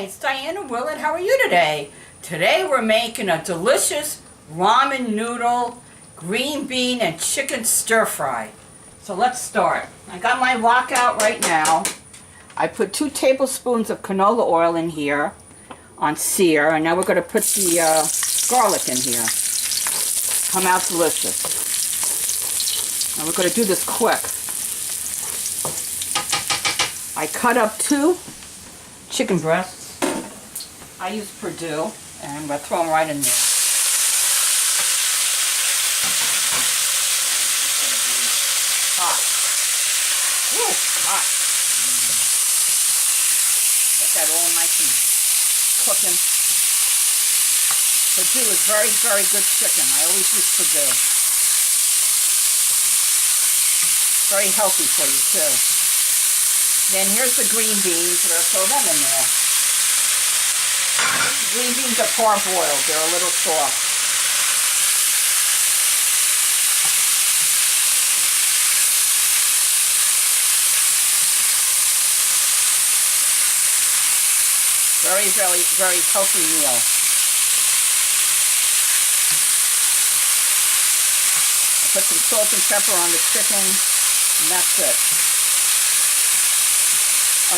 It's Diane and Willett. How are you today? Today we're making a delicious ramen noodle, green bean, and chicken stir fry. So let's start. I got my wok out right now. I put 2 tablespoons of canola oil in here on sear, and now we're going to put the garlic in here. Come out delicious. And we're going to do this quick. I cut up 2 chicken breasts. I use Purdue, and I'm going to throw them right in there. Hot. Woo, hot. Get that all nice and cooking. Purdue is very, very good chicken. I always use Purdue. Very healthy for you too. Then here's the green beans. We're going to throw them in there. The green beans are parboiled. They're a little soft. Very, very, very healthy meal. I put some salt and pepper on the chicken, and that's it.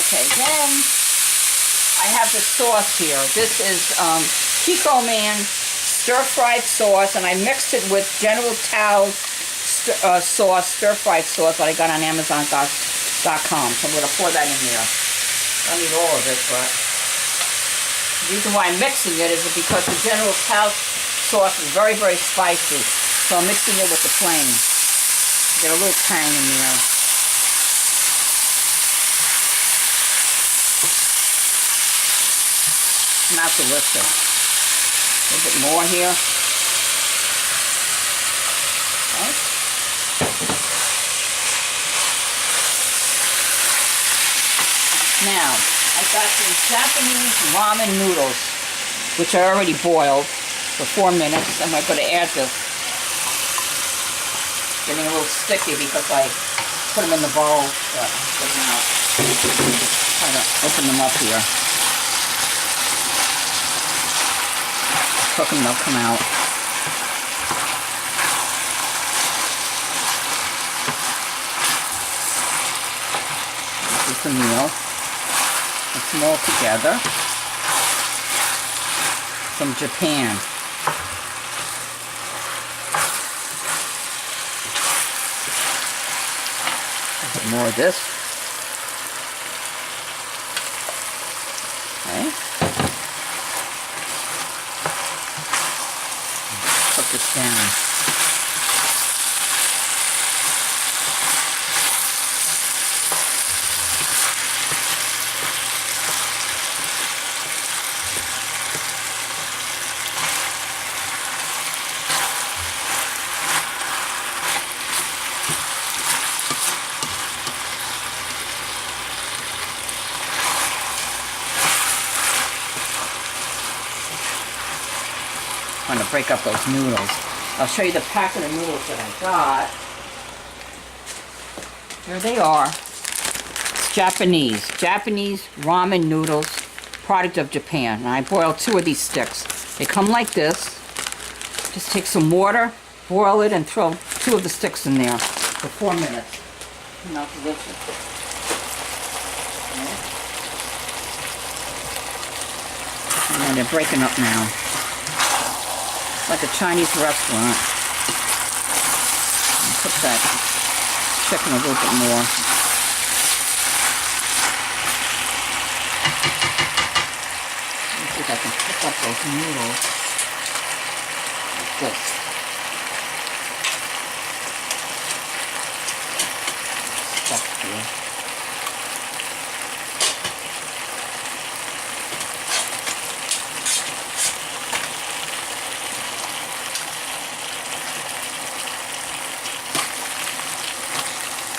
Okay, then I have the sauce here. This is Cameraman stir-fried sauce, and I mixed it with General Tso's sauce, stir-fried sauce that I got on Amazon.com. So I'm going to pour that in there. I don't need all of it, but the reason why I'm mixing it is because the General Tso's sauce is very, very spicy. So I'm mixing it with the plain. Get a little tang in there. Smells delicious. A little bit more here. Okay. Now, I got some Japanese ramen noodles, which I already boiled for 4 minutes, and we're going to add this. Getting a little sticky because I put them in the bowl. But get them out. Try to open them up here. Cook them, they'll come out. This is the meal. Mix them all together. From Japan. More of this. Okay. Put this down. I'm going to break up those noodles. I'll show you the pack of the noodles that I got. Here they are. It's Japanese ramen noodles, product of Japan. And I boiled 2 of these sticks. They come like this. Just take some water, boil it, and throw 2 of the sticks in there for 4 minutes. Now delicious. Okay. And they're breaking up now. Like a Chinese restaurant. And cook that chicken a little bit more. Let's see if I can pick up those noodles like this. Stuff here.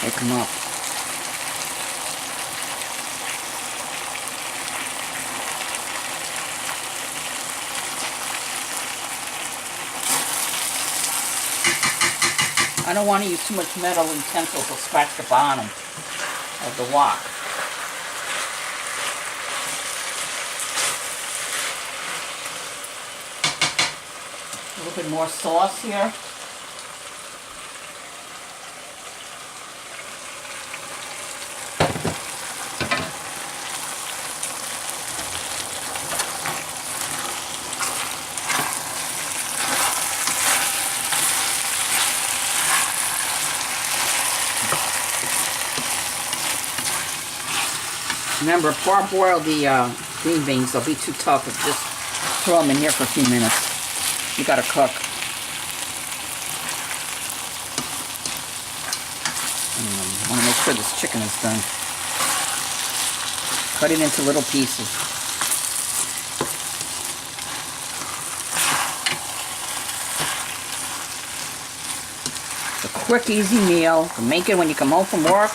Pick them up. I don't want to use too much metal utensils to scratch the bottom of the wok. A little bit more sauce here. Remember, parboil the green beans. They'll be too tough if just throw them in here for a few minutes. You gotta cook. I want to make sure this chicken is done. Cut it into little pieces. It's a quick, easy meal. You can make it when you come home from work.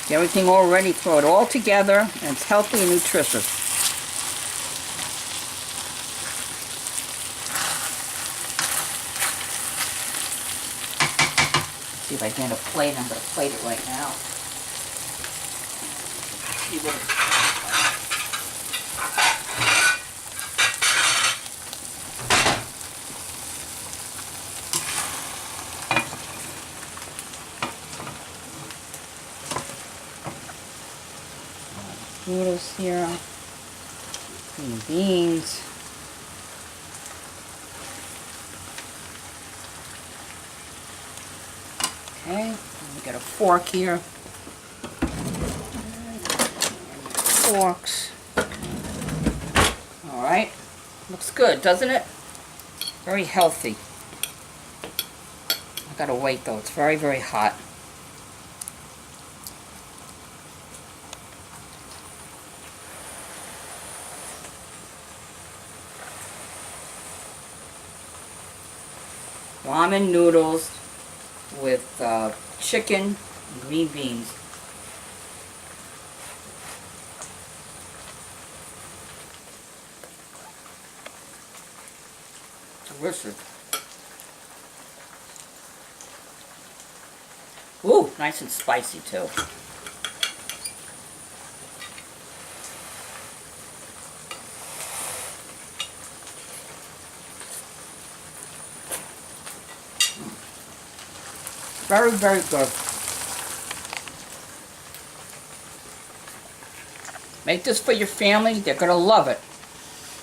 Get everything all ready, throw it all together, and it's healthy and nutritious. See if I can get a plate. I'm going to plate it right now. See what noodles here, green beans, okay, we got a fork here, forks, alright, looks good, doesn't it? Very healthy. I gotta wait though, it's very, very hot. Ramen noodles with chicken and green beans. Delicious. Ooh, nice and spicy too. Very, very good. Make this for your family. They're going to love it.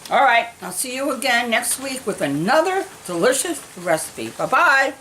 All right. I'll see you again next week with another delicious recipe. Bye-bye.